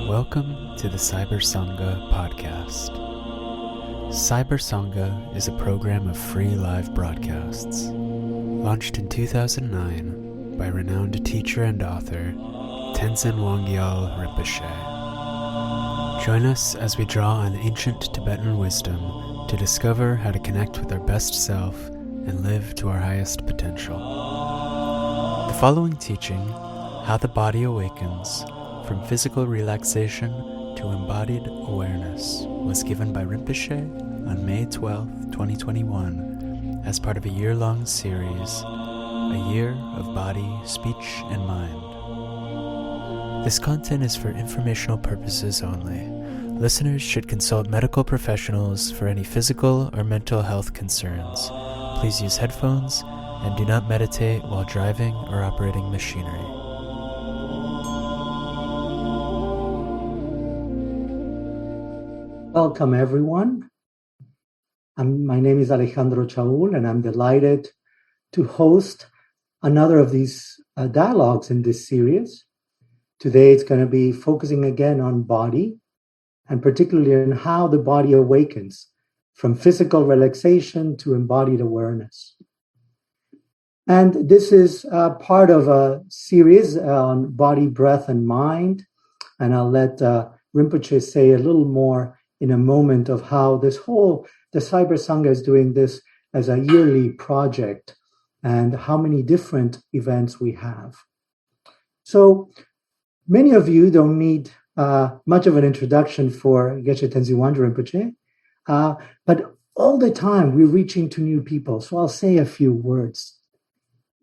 Welcome to the Cyber Sangha podcast. Cyber Sangha is a program of free live broadcasts, launched in 2009 by renowned teacher and author Tenzin Wangyal Rinpoche. Join us as we draw on ancient Tibetan wisdom to discover how to connect with our best self and live to our highest potential. The following teaching, How the Body Awakens, from physical relaxation to embodied awareness, was given by Rinpoche on May 12, 2021, as part of a year-long series, A Year of Body, Speech, and Mind. This content is for informational purposes only. Listeners should consult medical professionals for any physical or mental health concerns. Please use headphones and do not meditate while driving or operating machinery. Welcome, everyone. My name is Alejandro Chaoul, and I'm delighted to host another of these dialogues in this series. Today, it's going to be focusing again on body, and particularly on how the body awakens from physical relaxation to embodied awareness. And this is part of a series on body, breath, and mind. And I'll let Rinpoche say a little more in a moment of how the Cyber Sangha is doing this as a yearly project and how many different events we have. So many of you don't need much of an introduction for Geshe Tenzin Rinpoche, but all the time we're reaching to new people. So I'll say a few words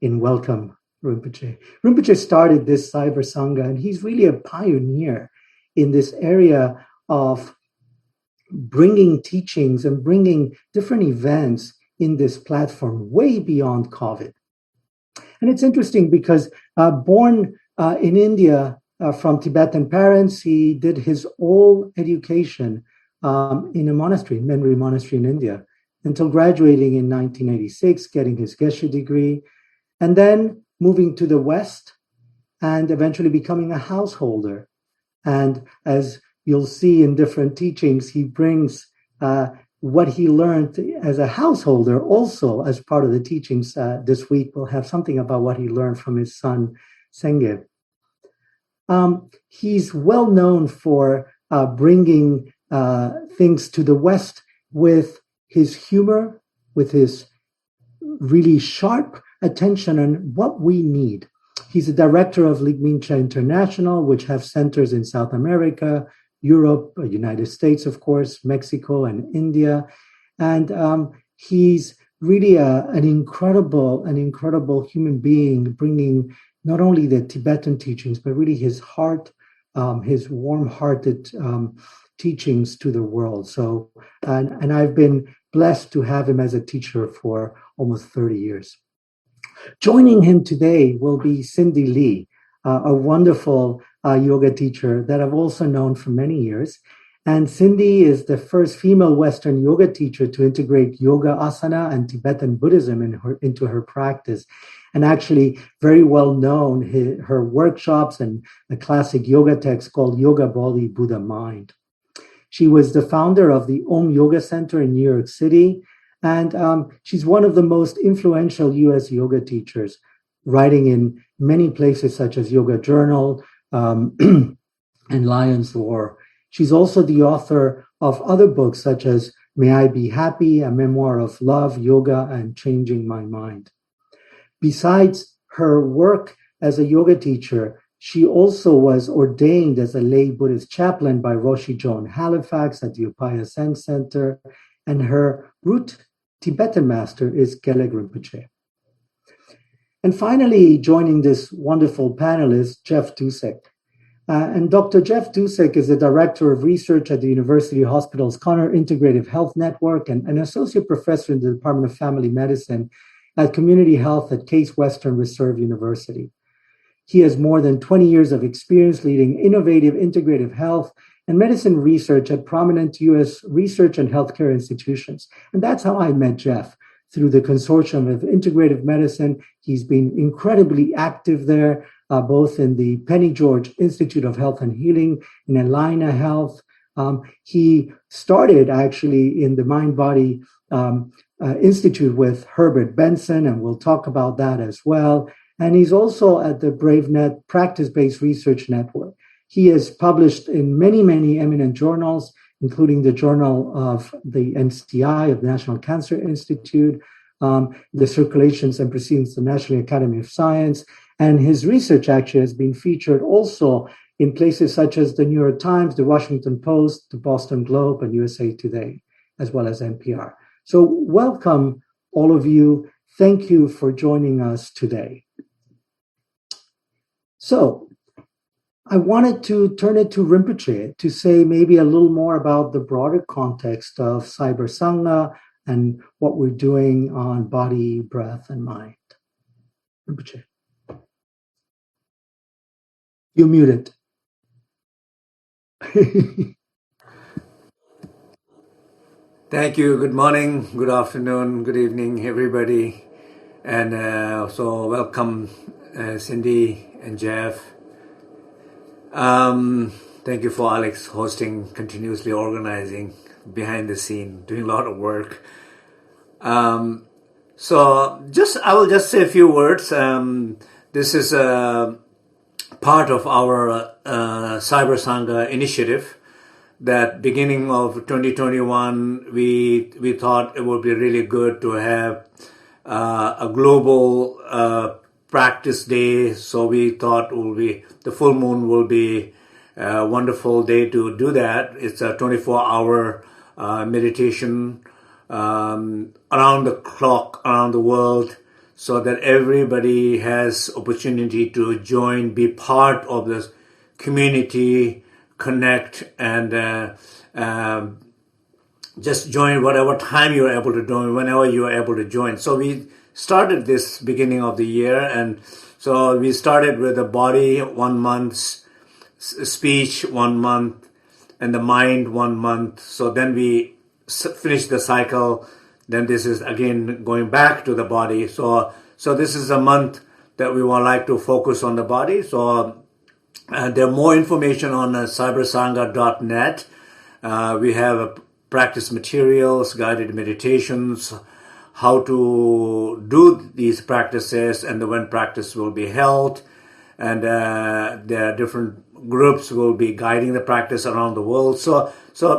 in welcome Rinpoche. Rinpoche started this Cyber Sangha, and he's really a pioneer in this area of bringing teachings and bringing different events in this platform way beyond COVID. And it's interesting because born in India from Tibetan parents, he did his whole education in a monastery, Menri Monastery in India, until graduating in 1986, getting his Geshe degree, and then moving to the West and eventually becoming a householder. And as you'll see in different teachings, he brings what he learned as a householder also as part of the teachings. This week, we'll have something about what he learned from his son, Senge. He's well known for bringing things to the West with his humor, with his really sharp attention on what we need. He's a director of Ligmincha International, which have centers in South America, Europe, United States, of course, Mexico, and India. And he's really an incredible human being, bringing not only the Tibetan teachings, but really his heart, his warm-hearted teachings to the world. So, and I've been blessed to have him as a teacher for almost 30 years. Joining him today will be Cyndi Lee, a wonderful yoga teacher that I've also known for many years. And Cyndi is the first female Western yoga teacher to integrate yoga asana and Tibetan Buddhism into her practice. And actually very well known, her workshops and a classic yoga text called Yoga Body, Buddha Mind. She was the founder of the Om Yoga Center in New York City. And she's one of the most influential U.S. yoga teachers, writing in many places such as Yoga Journal and Lion's Roar. She's also the author of other books such as May I Be Happy, a memoir of love, yoga, and changing my mind. Besides her work as a yoga teacher, she also was ordained as a lay Buddhist chaplain by Roshi Joan Halifax at the Upaya Zen Center, and her root Tibetan master is Geleg Rinpoche. And finally, joining this wonderful panel is Jeff Dussek. And Dr. Jeff Dussek is the Director of Research at the University Hospitals Connor Integrative Health Network and an Associate Professor in the Department of Family Medicine at Community Health at Case Western Reserve University. He has more than 20 years of experience leading innovative integrative health and medicine research at prominent U.S. research and healthcare institutions. And that's how I met Jeff, through the Consortium of Integrative Medicine. He's been incredibly active there, both in the Penny George Institute of Health and Healing, in Alina Health. He started actually in the Mind Body Institute with Herbert Benson, and we'll talk about that as well. And he's also at the BraveNet Practice-Based Research Network. He is published in many, many eminent journals, including the Journal of the NCI, of the National Cancer Institute, the Circulations and Proceedings of the National Academy of Science. And his research actually has been featured also in places such as the New York Times, the Washington Post, the Boston Globe, and USA Today, as well as NPR. So welcome, all of you. Thank you for joining us today. So I wanted to turn it to Rinpoche to say maybe a little more about the broader context of Cyber Sangha and what we're doing on body, breath, and mind. Rinpoche. You're muted. Thank you. Good morning, good afternoon, good evening, everybody. And so welcome, Cyndi and Jeff. Thank you for Alex hosting, continuously organizing, behind the scene, doing a lot of work. So I will just say a few words. This is a part of our Cyber Sangha initiative that beginning of 2021, we thought it would be really good to have a global practice day. So we thought the full moon will be a wonderful day to do that. It's a 24-hour meditation around the clock, around the world, so that everybody has opportunity to join, be part of this community, connect, and just join whatever time you're able to join, whenever you're able to join. So we started this beginning of the year, and so we started with the body 1 month, speech 1 month, and the mind 1 month. So then we finished the cycle. Then this is again going back to the body. So this is a month that we would like to focus on the body. So there are more information on cybersangha.net. We have practice materials, guided meditations, how to do these practices, and when practice will be held. And there are different groups will be guiding the practice around the world. So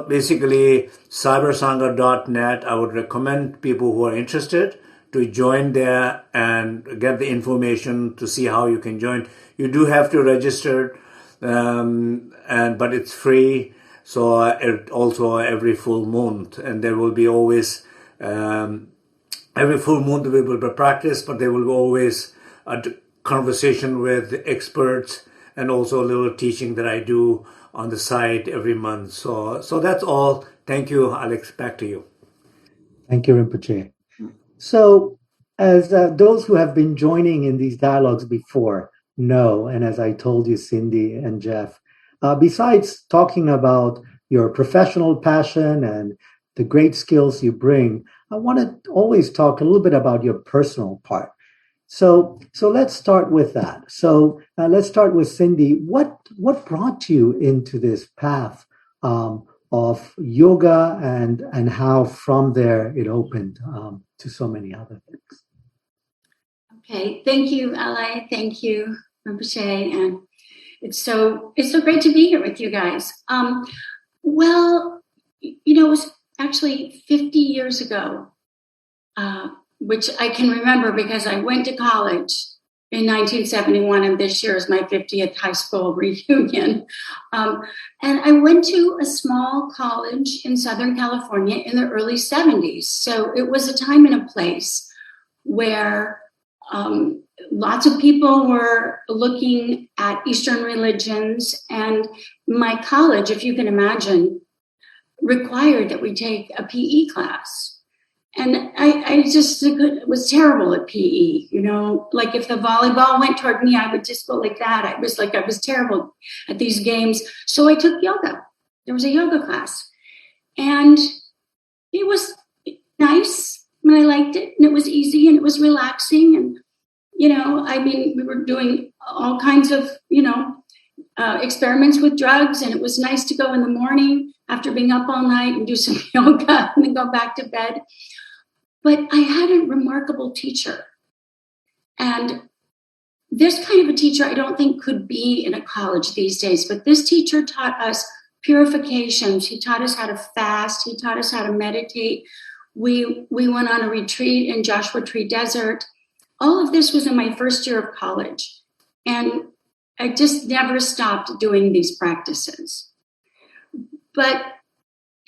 basically, cybersangha.net, I would recommend people who are interested to join there and get the information to see how you can join. You do have to register, but it's free. So it also every full moon, and there will be always every full moon there will be practice, but there will be always a conversation with experts and also a little teaching that I do on the side every month. So that's all. Thank you, Alex. Back to you. Thank you, Rinpoche. So as those who have been joining in these dialogues before know, and as I told you, Cyndi and Jeff, besides talking about your professional passion and the great skills you bring, I want to always talk a little bit about your personal part. So let's start with that. So let's start with Cyndi. What brought you into this path of yoga, and how from there it opened to so many other things? Okay, thank you, Ale. Thank you, Rinpoche, and it's so great to be here with you guys. Well, it was actually 50 years ago, which I can remember because I went to college in 1971, and this year is my 50th high school reunion. And I went to a small college in Southern California in the early 70s. So it was a time and a place where lots of people were looking at Eastern religions, and my college, if you can imagine, required that we take a PE class. And I just was terrible at PE, like if the volleyball went toward me, I would just go like that. I was terrible at these games. So I took yoga. There was a yoga class, and it was nice, and I liked it, and it was easy, and it was relaxing, and we were doing all kinds of, experiments with drugs, and it was nice to go in the morning after being up all night and do some yoga and then go back to bed. But I had a remarkable teacher. And this kind of a teacher I don't think could be in a college these days, but this teacher taught us purifications. He taught us how to fast. He taught us how to meditate. We went on a retreat in Joshua Tree Desert. All of this was in my first year of college. And I just never stopped doing these practices. But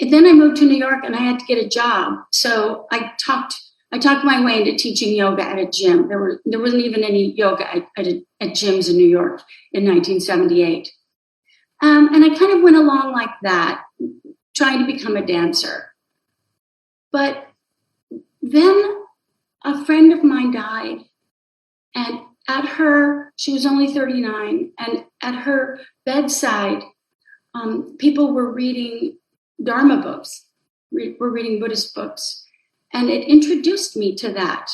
then I moved to New York and I had to get a job. So I talked my way into teaching yoga at a gym. There wasn't even any yoga at gyms in New York in 1978. And I kind of went along like that, trying to become a dancer. But then a friend of mine died, and she was only 39, and at her bedside, people were reading Dharma books, were reading Buddhist books, and it introduced me to that.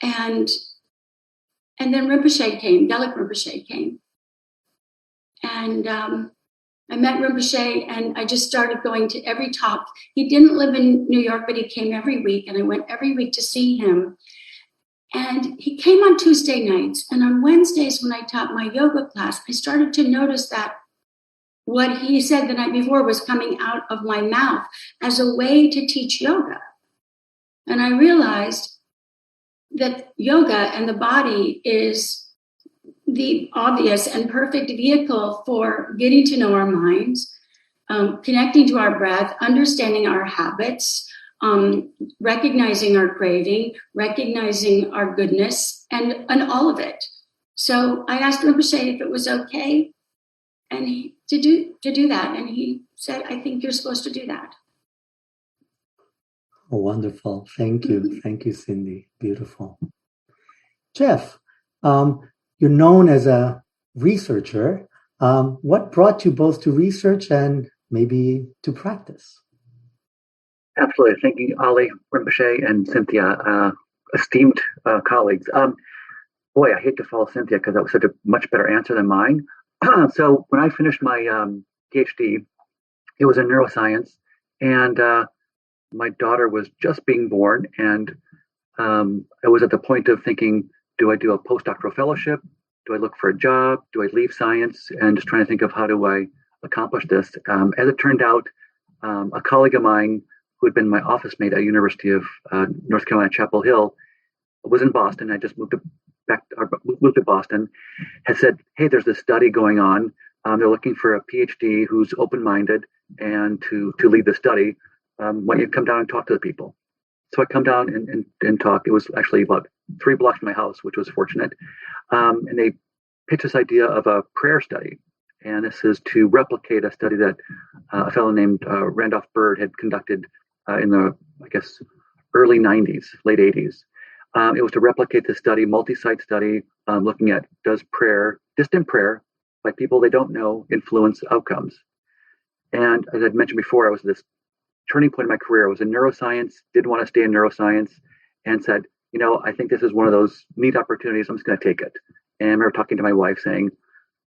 And then Rinpoche came, Gelek Rinpoche came. And I met Rinpoche, and I just started going to every talk. He didn't live in New York, but he came every week, and I went every week to see him. And he came on Tuesday nights, and on Wednesdays when I taught my yoga class, I started to notice that what he said the night before was coming out of my mouth as a way to teach yoga. And I realized that yoga and the body is the obvious and perfect vehicle for getting to know our minds, connecting to our breath, understanding our habits, recognizing our craving, recognizing our goodness, and all of it. So I asked Rinpoche if it was okay to do that, and he said, "I think you're supposed to do that." Oh, wonderful! Thank you, thank you, Cyndi. Beautiful. Jeff, you're known as a researcher. What brought you both to research and maybe to practice? Absolutely. Thank you, Ali, Rinpoche, and Cynthia, esteemed colleagues. Boy, I hate to follow Cynthia because that was such a much better answer than mine. So when I finished my PhD, it was in neuroscience, and my daughter was just being born, and I was at the point of thinking, do I do a postdoctoral fellowship? Do I look for a job? Do I leave science? And just trying to think of how do I accomplish this. As it turned out, a colleague of mine who had been my office mate at University of North Carolina, Chapel Hill, was in Boston. I just moved to Boston, had said, hey, there's this study going on. They're looking for a PhD who's open-minded and to lead the study. Why don't you come down and talk to the people? So I come down and talk. It was actually about 3 blocks from my house, which was fortunate. And they pitched this idea of a prayer study. And this is to replicate a study that a fellow named Randolph Bird had conducted in the, I guess, early 90s, late 80s. It was to replicate the study, multi-site study, looking at does prayer, distant prayer, by people they don't know, influence outcomes. And as I'd mentioned before, I was this turning point in my career. I was in neuroscience, didn't want to stay in neuroscience, and said, I think this is one of those neat opportunities. I'm just going to take it. And I remember talking to my wife saying,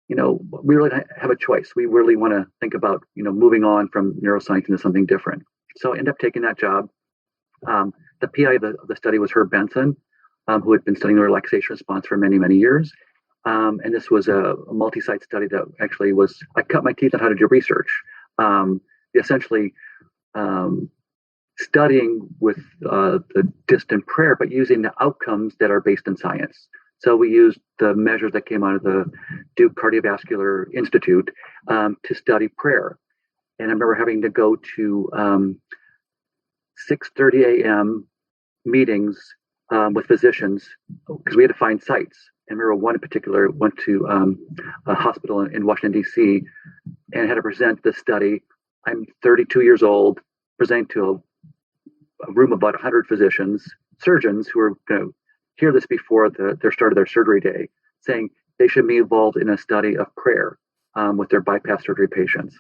we really have a choice. We really want to think about, moving on from neuroscience into something different. So I ended up taking that job. The PI of the study was Herb Benson, who had been studying the relaxation response for many, many years. And this was a multi-site study that actually I cut my teeth on how to do research. Essentially, studying with the distant prayer, but using the outcomes that are based in science. So we used the measures that came out of the Duke Cardiovascular Institute to study prayer. And I remember having to go to 6:30 a.m. meetings with physicians because we had to find sites. And I remember one in particular went to a hospital in Washington, D.C. and had to present this study. I'm 32 years old, presenting to a room of about 100 physicians, surgeons who are going to hear this before their start of their surgery day, saying they should be involved in a study of prayer with their bypass surgery patients.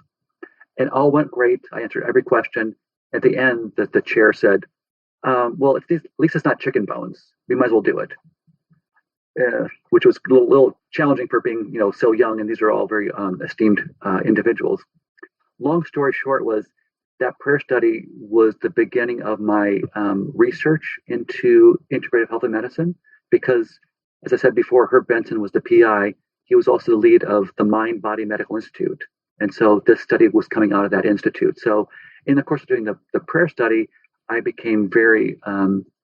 And all went great. I answered every question. At the end, the chair said, well, at least it's not chicken bones. We might as well do it. which was a little challenging for being, so young. And these are all very esteemed individuals. Long story short was that prayer study was the beginning of my research into integrative health and medicine, because, as I said before, Herb Benson was the PI. He was also the lead of the Mind Body Medical Institute. And so this study was coming out of that institute. So in the course of doing the prayer study, I became very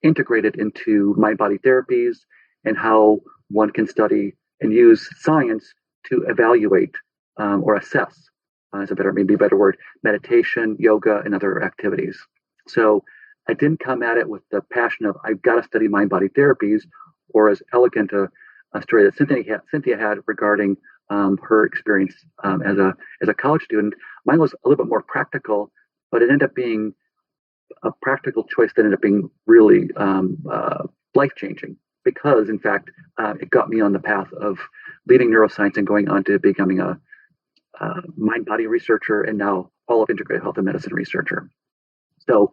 integrated into mind-body therapies and how one can study and use science to evaluate or assess, maybe a better word, meditation, yoga, and other activities. So I didn't come at it with the passion of I've got to study mind-body therapies, or as elegant a story that Cynthia had regarding her experience as a college student. Mine was a little bit more practical, but it ended up being a practical choice that ended up being really life-changing, because, in fact, it got me on the path of leaving neuroscience and going on to becoming a mind-body researcher, and now all of integrative health and medicine researcher. So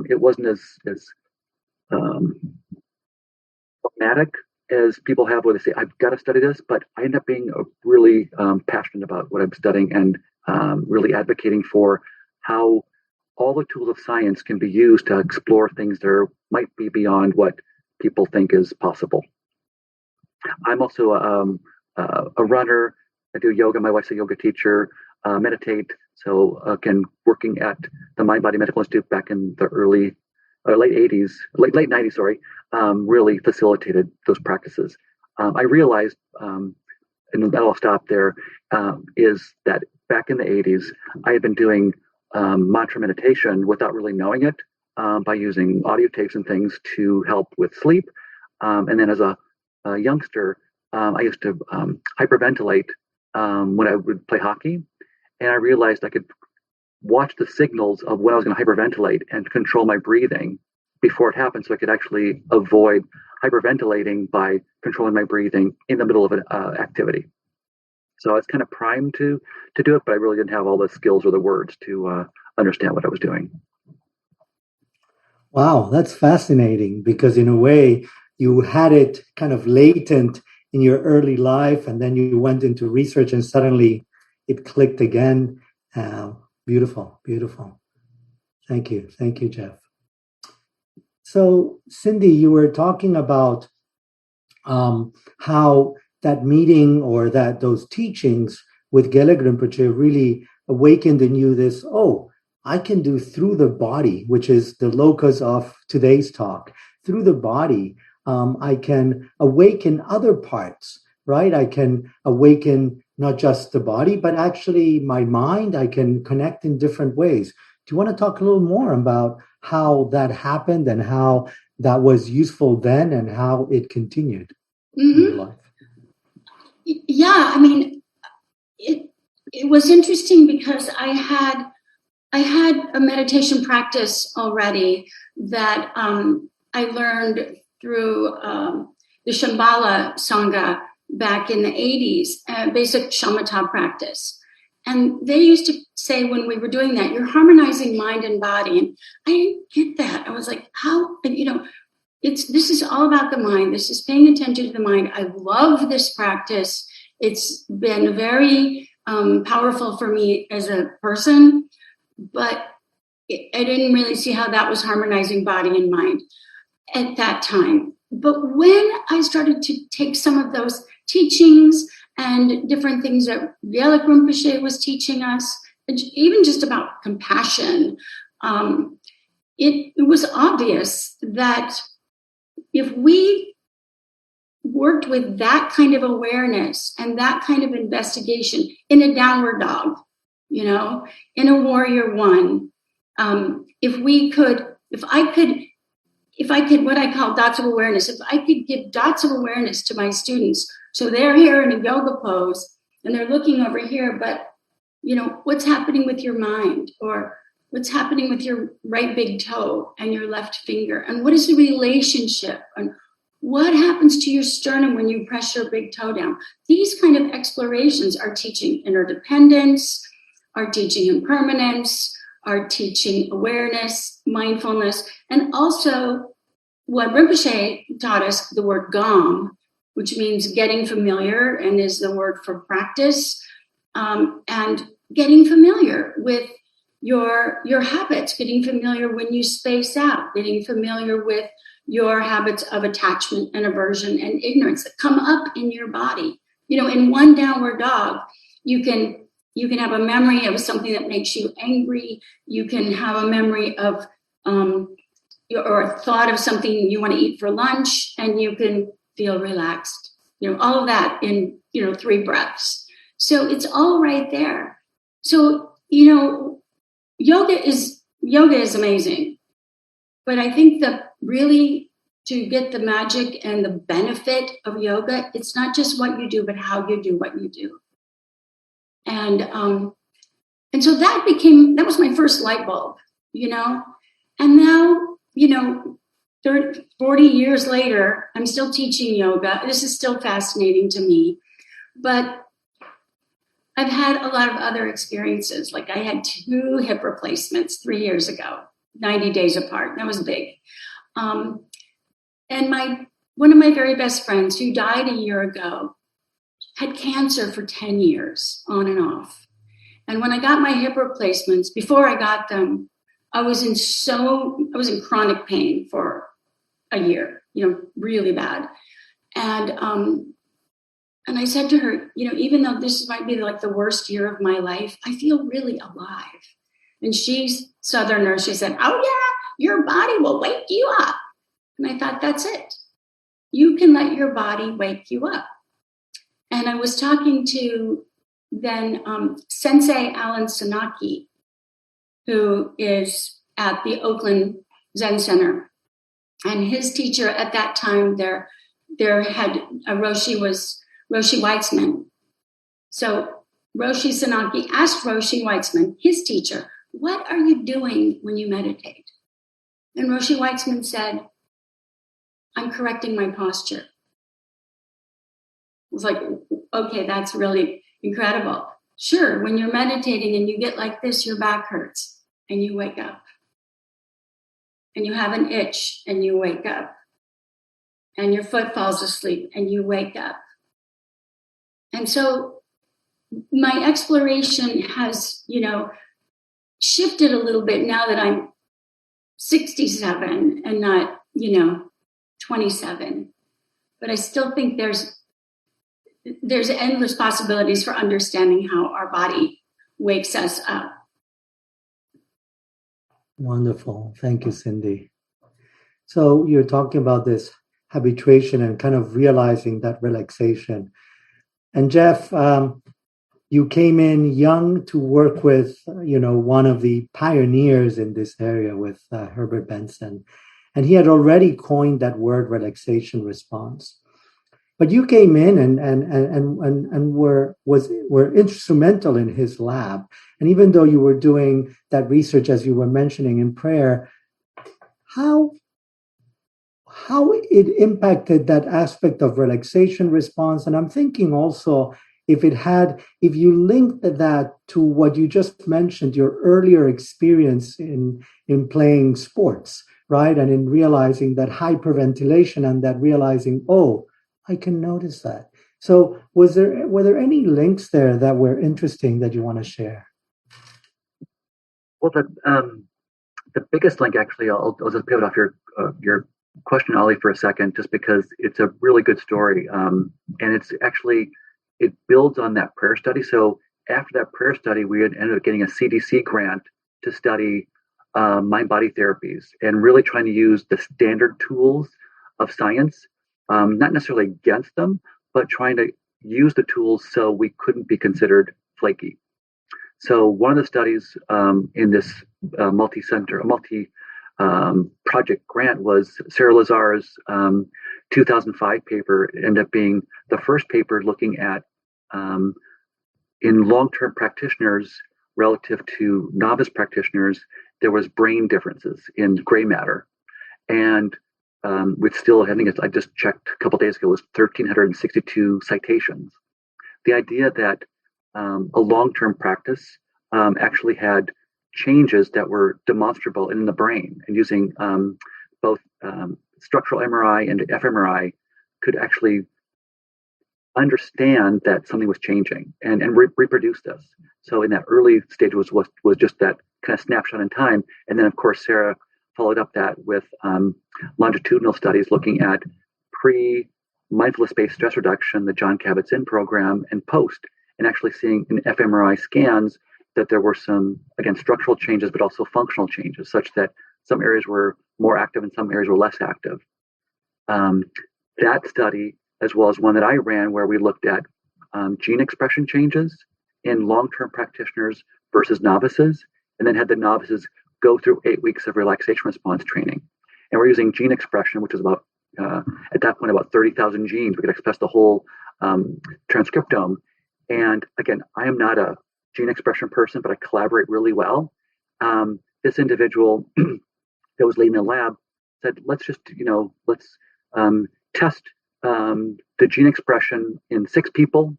it wasn't as dogmatic as people have where they say, I've got to study this, but I end up being really passionate about what I'm studying, and really advocating for how all the tools of science can be used to explore things that might be beyond what people think is possible. I'm also a runner. I do yoga. My wife's a yoga teacher. Meditate. So again, working at the Mind Body Medical Institute back in the late 90s, really facilitated those practices. I realized, and I'll stop there, is that back in the 80s, I had been doing mantra meditation without really knowing it, by using audio tapes and things to help with sleep. And then as a youngster, I used to hyperventilate when I would play hockey. And I realized I could watch the signals of when I was going to hyperventilate and control my breathing before it happened, so I could actually avoid hyperventilating by controlling my breathing in the middle of an activity. So I was kind of primed to do it, but I really didn't have all the skills or the words to understand what I was doing. Wow, that's fascinating, because in a way you had it kind of latent in your early life, and then you went into research and suddenly it clicked again. Beautiful, beautiful. Thank you, Jeff. So, Cyndi, you were talking about how that meeting or those teachings with Geshe Rinpoche really awakened in you this, I can do through the body, which is the locus of today's talk. Through the body, I can awaken other parts, right? I can awaken not just the body, but actually my mind. I can connect in different ways. Do you want to talk a little more about how that happened and how that was useful then and how it continued in your life? Yeah, I mean, it was interesting because I had a meditation practice already that I learned through the Shambhala Sangha back in the 80s, basic shamatha practice. And they used to say when we were doing that, you're harmonizing mind and body. And I didn't get that. I was like, how? And, this is all about the mind. This is paying attention to the mind. I love this practice. It's been very powerful for me as a person, but I didn't really see how that was harmonizing body and mind at that time. But when I started to take some of those teachings and different things that Geshe Rinpoche was teaching us, even just about compassion, it was obvious that if we worked with that kind of awareness and that kind of investigation in a downward dog, in a warrior one, if I could, what I call dots of awareness, if I could give dots of awareness to my students, so they're here in a yoga pose and they're looking over here, but what's happening with your mind, or what's happening with your right big toe and your left finger, and what is the relationship, and what happens to your sternum when you press your big toe down? These kind of explorations are teaching interdependence, are teaching impermanence, are teaching awareness, mindfulness, and also what Rinpoche taught us, the word gong, which means getting familiar, and is the word for practice, and getting familiar with your habits, getting familiar when you space out, getting familiar with your habits of attachment and aversion and ignorance that come up in your body. In one downward dog, you can have a memory of something that makes you angry. You can have a memory of or a thought of something you want to eat for lunch, and you can feel relaxed. All of that in 3 breaths. So it's all right there. So yoga is amazing, but I think that really, to get the magic and the benefit of yoga, it's not just what you do, but how you do what you do. And so that was my first light bulb, and now, 40 years later, I'm still teaching yoga. This is still fascinating to me, but I've had a lot of other experiences. Like I had 2 hip replacements 3 years ago, 90 days apart. That was big. And one of my very best friends, who died a year ago, had cancer for 10 years on and off. And when I got my hip replacements, before I got them, I was in chronic pain for a year, really bad. And I said to her, even though this might be like the worst year of my life, I feel really alive. And she's Southerner. She said, "Oh yeah, your body will wake you up." And I thought, that's it. You can let your body wake you up. And I was talking to then Sensei Alan Senaki, who is at the Oakland Zen Center. And his teacher at that time, their head Roshi was Roshi Weitzman. So Roshi Senaki asked Roshi Weitzman, his teacher, "What are you doing when you meditate?" And Roshi Weitzman said, "I'm correcting my posture." I was like, okay, that's really incredible. Sure, when you're meditating and you get like this, your back hurts and you wake up. And you have an itch and you wake up. And your foot falls asleep and you wake up. And so my exploration has, shifted a little bit now that I'm 67 and not, 27. But I still think there's endless possibilities for understanding how our body wakes us up. Wonderful. Thank you, Cyndi. So you're talking about this habituation and kind of realizing that relaxation. And Jeff, you came in young to work with, one of the pioneers in this area with Herbert Benson. And he had already coined that word relaxation response. But you came in and were instrumental in his lab. And even though you were doing that research, as you were mentioning in prayer, how it impacted that aspect of relaxation response. And I'm thinking also, if you linked that to what you just mentioned, your earlier experience in playing sports, right? And in realizing that hyperventilation and that realizing, oh, I can notice that. So were there any links there that were interesting that you want to share? Well, the biggest link, actually, I'll just pivot off your question, Ollie, for a second, just because it's a really good story. And it builds on that prayer study. So after that prayer study, we had ended up getting a CDC grant to study mind-body therapies and really trying to use the standard tools of science, not necessarily against them, but trying to use the tools so we couldn't be considered flaky. So one of the studies in this multi-project grant was Sarah Lazar's 2005 paper. It ended up being the first paper looking at in long-term practitioners relative to novice practitioners, there was brain differences in gray matter. And with still, I think I just checked a couple of days ago, it was 1,362 citations. The idea that a long-term practice actually had changes that were demonstrable in the brain, and using both structural MRI and fMRI could actually understand that something was changing and reproduce this. So in that early stage was just that kind of snapshot in time. And then, of course, Sarah followed up that with longitudinal studies looking at pre-mindfulness-based stress reduction, the John Kabat-Zinn program, and post, and actually seeing in fMRI scans that there were some, again, structural changes, but also functional changes, such that some areas were more active and some areas were less active. That study, as well as one that I ran where we looked at gene expression changes in long-term practitioners versus novices, and then had the novices go through 8 weeks of relaxation response training. And we're using gene expression, which is about, at that point, about 30,000 genes. We could express the whole transcriptome. And again, I am not a gene expression person, but I collaborate really well. This individual that was leading the lab said, let's just, let's test the gene expression in 6 people,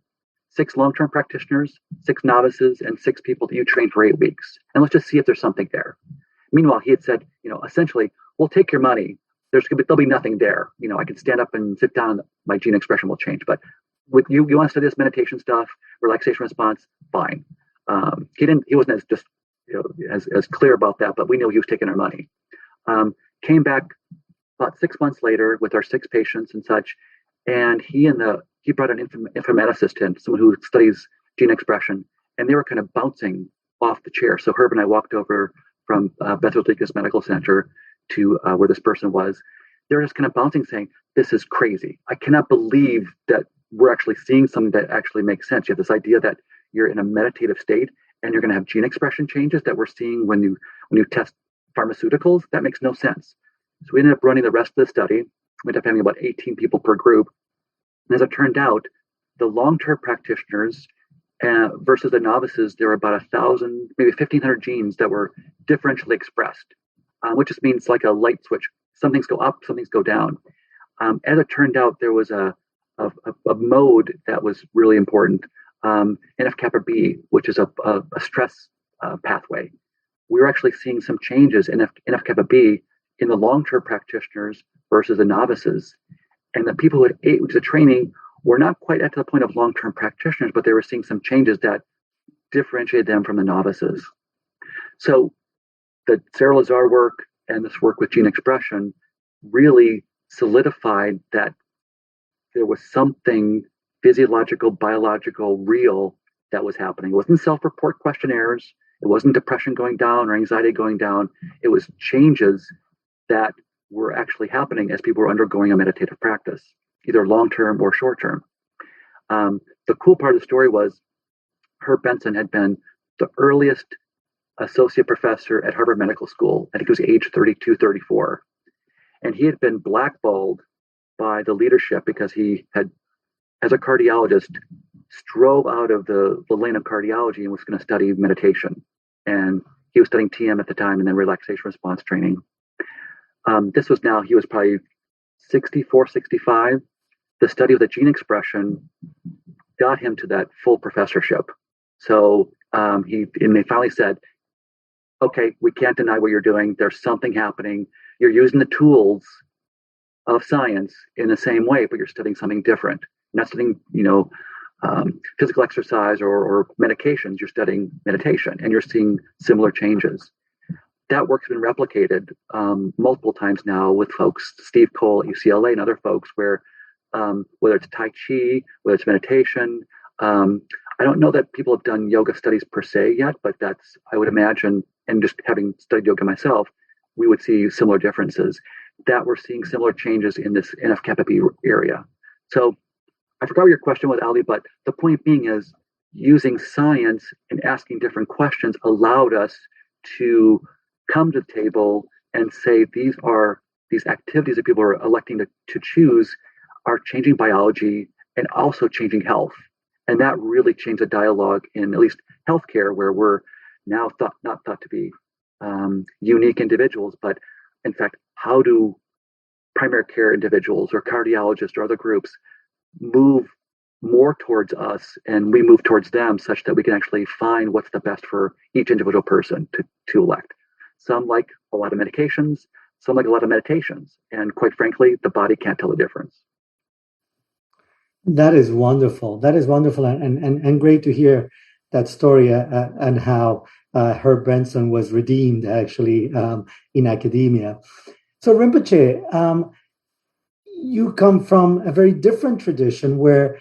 6 long-term practitioners, 6 novices, and 6 people that you train for 8 weeks. And let's just see if there's something there. Meanwhile, he had said, essentially, we'll take your money. There'll be nothing there. I can stand up and sit down. My gene expression will change. But with you want to study this meditation stuff, relaxation response, fine. He wasn't as clear about that, but we knew he was taking our money. Came back about 6 months later with our 6 patients and such, and he brought an informaticist in, someone who studies gene expression, and they were kind of bouncing off the chair. So Herb and I walked over from Beth Rodriguez Medical Center to where this person was. They were just kind of bouncing, saying, "This is crazy. I cannot believe that we're actually seeing something that actually makes sense. You have this idea that you're in a meditative state and you're going to have gene expression changes that we're seeing when you test pharmaceuticals. That makes no sense." So we ended up running the rest of the study. We ended up having about 18 people per group. And as it turned out, the long-term practitioners versus the novices, there were about 1,000, maybe 1,500 genes that were differentially expressed, which just means like a light switch. Some things go up, some things go down. As it turned out, there was a mode that was really important, NF-kappa B, which is a stress pathway. We were actually seeing some changes in NF-kappa B in the long-term practitioners versus the novices. And the people who had 8 weeks of training were not quite at the point of long-term practitioners, but they were seeing some changes that differentiated them from the novices. So the Sarah Lazar work and this work with gene expression really solidified that there was something physiological, biological, real that was happening. It wasn't self-report questionnaires. It wasn't depression going down or anxiety going down. It was changes that were actually happening as people were undergoing a meditative practice, either long-term or short-term. The cool part of the story was Herb Benson had been the earliest associate professor at Harvard Medical School. I think he was age 32, 34. And he had been blackballed by the leadership because he had, as a cardiologist, strove out of the lane of cardiology and was going to study meditation. And he was studying TM at the time and then relaxation response training. He was probably 64, 65. The study of the gene expression got him to that full professorship. So they finally said, okay, we can't deny what you're doing. There's something happening. You're using the tools of science in the same way, but you're studying something different. You're not studying, physical exercise or medications. You're studying meditation, and you're seeing similar changes. That work's been replicated multiple times now with folks, Steve Cole at UCLA and other folks, where whether it's Tai Chi, whether it's meditation, I don't know that people have done yoga studies per se yet, but I would imagine, and just having studied yoga myself, we would see similar differences, that we're seeing similar changes in this NF-kappa B area. So I forgot what your question was, Ali, but the point being is using science and asking different questions allowed us to come to the table and say these activities that people are electing to choose are changing biology and also changing health. And that really changed the dialogue in at least healthcare, where we're now not thought to be unique individuals, but in fact, how do primary care individuals or cardiologists or other groups move more towards us and we move towards them such that we can actually find what's the best for each individual person to elect. Some like a lot of medications, some like a lot of meditations. And quite frankly, the body can't tell the difference. That is wonderful. That is wonderful, and great to hear that story and how Herb Benson was redeemed actually in academia. So Rinpoche, you come from a very different tradition where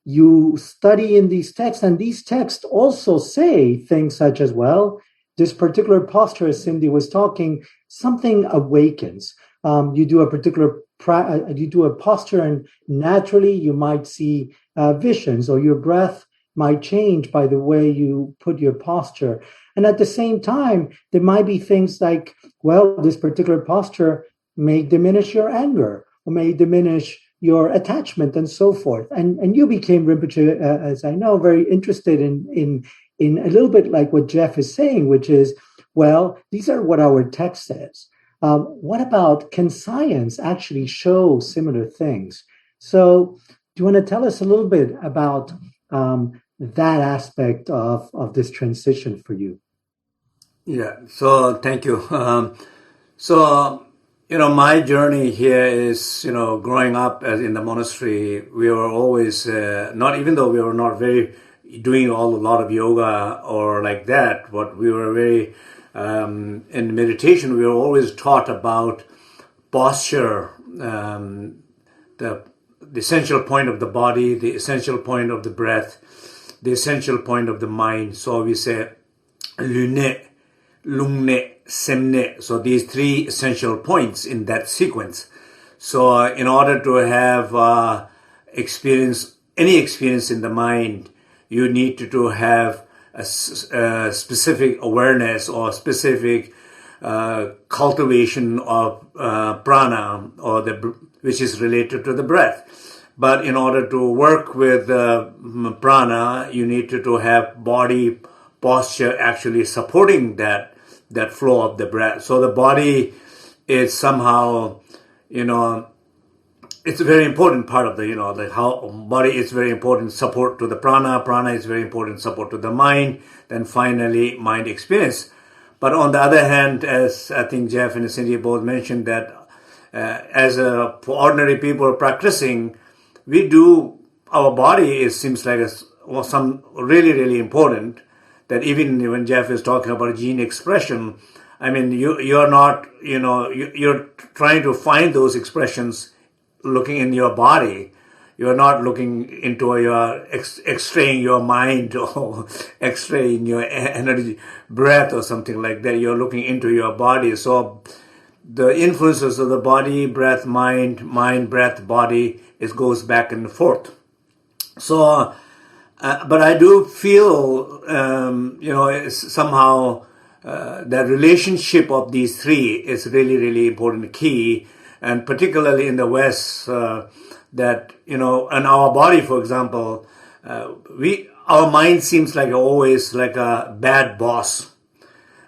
you study in these texts, and these texts also say things such as, well, this particular posture, as Cyndi was talking, something awakens. You do a particular you do a posture, and naturally you might see visions, or your breath might change by the way you put your posture. And at the same time, there might be things like, well, this particular posture may diminish your anger, or may diminish your attachment, and so forth. And you became, Rinpoche, as I know, very interested in a little bit like what Jeff is saying, which is, well, these are what our text says. What about, can science actually show similar things? So do you want to tell us a little bit about that aspect of this transition for you? Yeah, so thank you. My journey here is, growing up as in the monastery, we were always, not even though we were not very doing a lot of yoga or like that, but we were very, in meditation, we were always taught about posture, the essential point of the body, the essential point of the breath, the essential point of the mind. So we say, lune, lungne, semne. So these three essential points in that sequence. So in order to have any experience in the mind, you need to have a specific awareness or specific cultivation of prana, or which is related to the breath. But in order to work with prana, you need to have body posture actually supporting that flow of the breath. So the body is somehow, it's a very important part of the, how body is very important support to the prana. Prana is very important support to the mind. Then finally, mind experience. But on the other hand, as I think Jeff and Cyndi both mentioned, that for ordinary people practicing, our body seems like some really, really important. That even when Jeff is talking about gene expression, I mean, you're not, you're trying to find those expressions looking in your body. You're not looking into your extraying your mind or extraying your energy, breath or something like that. You're looking into your body. So the influences of the body, breath, mind, breath, body, it goes back and forth. So, but I do feel, somehow the relationship of these three is really, really important, key, and particularly in the West, that, in our body, for example, our mind seems like always like a bad boss.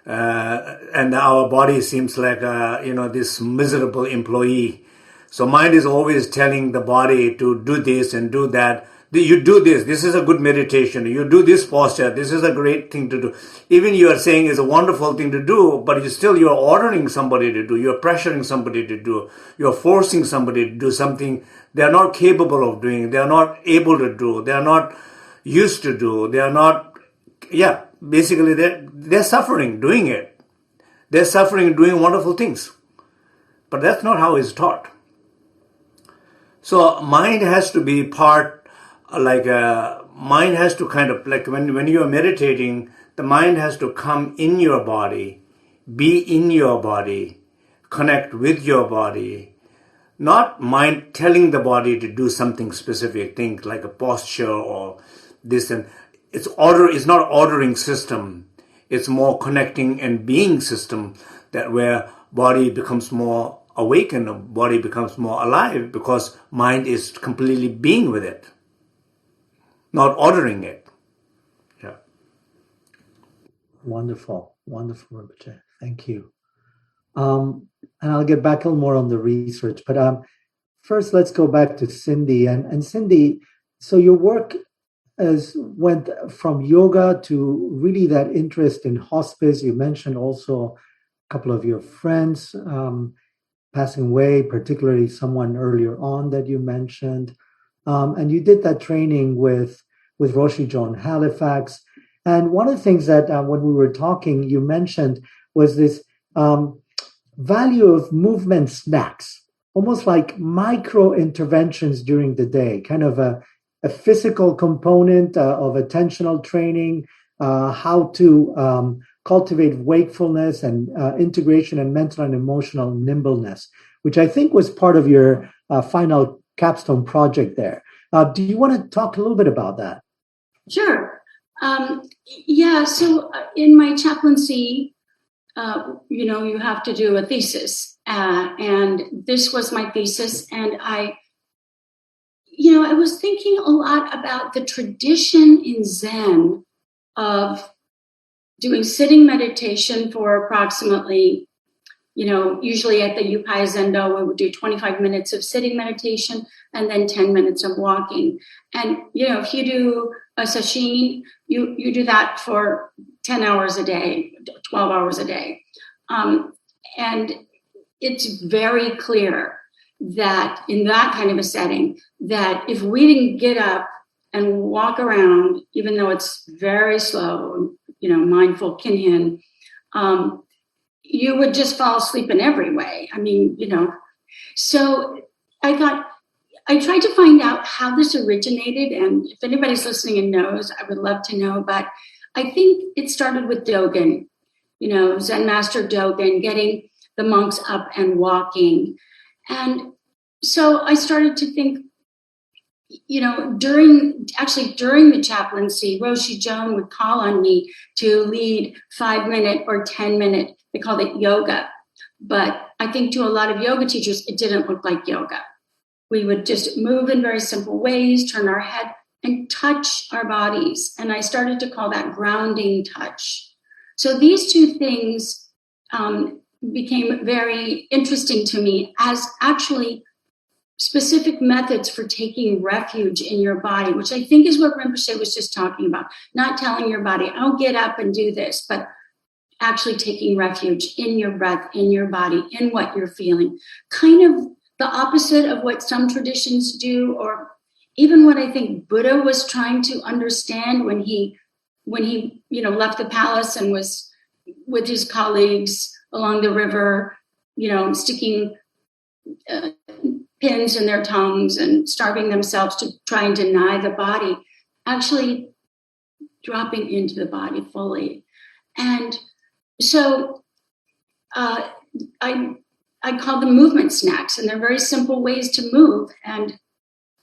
And our body seems like this miserable employee. So mind is always telling the body to do this and do that. You do this. This is a good meditation. You do this posture. This is a great thing to do. Even you are saying it's a wonderful thing to do, but you're ordering somebody to do. You're pressuring somebody to do. You're forcing somebody to do something they're not capable of doing. They're not able to do. They're not used to do. They are not, basically they're suffering doing it. They're suffering doing wonderful things. But that's not how it's taught. So mind has to be part, mind has to kind of, like when you are meditating, the mind has to come in your body, be in your body, connect with your body. Not mind telling the body to do something specific, things like a posture or this, and it's not ordering system. It's more connecting and being system, that where body becomes more awakened, body becomes more alive, because mind is completely being with it, not ordering it. Yeah. Wonderful, Rinpoche. Thank you. And I'll get back a little more on the research, but first let's go back to Cyndi. And Cyndi, so your work went from yoga to really that interest in hospice. You mentioned also a couple of your friends passing away, particularly someone earlier on that you mentioned. and you did that training with Roshi John Halifax. And one of the things that when we were talking, you mentioned was this value of movement snacks, almost like micro interventions during the day, kind of a physical component of attentional training, how to cultivate wakefulness and integration and mental and emotional nimbleness, which I think was part of your final capstone project there. Do you want to talk a little bit about that? Sure. So in my chaplaincy, you have to do a thesis. And this was my thesis. And I was thinking a lot about the tradition in Zen of doing sitting meditation for approximately, usually at the Yukai Zendo, we would do 25 minutes of sitting meditation and then 10 minutes of walking. And, if you do a sesshin, you do that for 10 hours a day, 12 hours a day. And it's very clear that in that kind of a setting, that if we didn't get up and walk around, even though it's very slow, mindful kinhin, you would just fall asleep in every way. So I tried to find out how this originated. And if anybody's listening and knows, I would love to know. But I think it started with Dogen, Zen Master Dogen, getting the monks up and walking. And so I started to think, during the chaplaincy, Roshi Joan would call on me to lead 5-minute or 10-minute, they called it yoga. But I think to a lot of yoga teachers, it didn't look like yoga. We would just move in very simple ways, turn our head and touch our bodies. And I started to call that grounding touch. So these two things became very interesting to me as actually specific methods for taking refuge in your body, which I think is what Rinpoche was just talking about. Not telling your body, oh, get up and do this, but actually taking refuge in your breath, in your body, in what you're feeling. Kind of the opposite of what some traditions do, or even what I think Buddha was trying to understand when he left the palace and was with his colleagues along the river, sticking pins in their tongues and starving themselves to try and deny the body, actually dropping into the body fully. And so I call them movement snacks, and they're very simple ways to move. And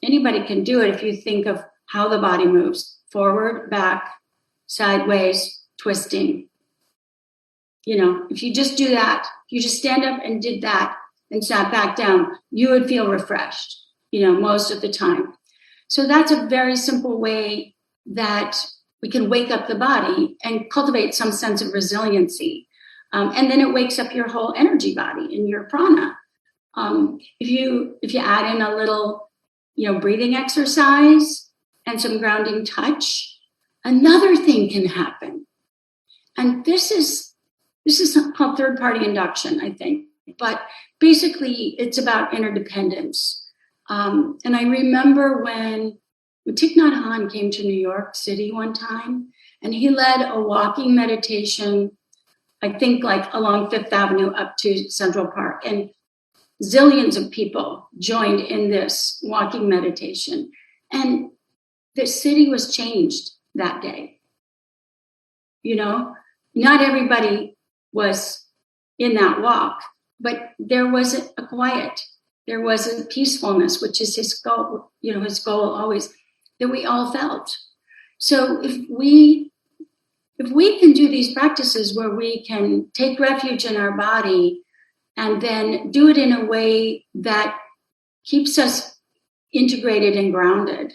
anybody can do it if you think of how the body moves: forward, back, sideways, twisting. If you just do that, you just stand up and did that and sat back down, you would feel refreshed, most of the time. So that's a very simple way that we can wake up the body and cultivate some sense of resiliency. And then it wakes up your whole energy body and your prana. If you add in a little, breathing exercise and some grounding touch, another thing can happen. And this is called third-party induction, I think. But basically, it's about interdependence. And I remember when Thich Nhat Hanh came to New York City one time, and he led a walking meditation, I think like along Fifth Avenue up to Central Park. And zillions of people joined in this walking meditation. And the city was changed that day. Not everybody was in that walk, but there was a quiet, there was a peacefulness, which is his goal, his goal always, that we all felt. So if we can do these practices where we can take refuge in our body and then do it in a way that keeps us integrated and grounded,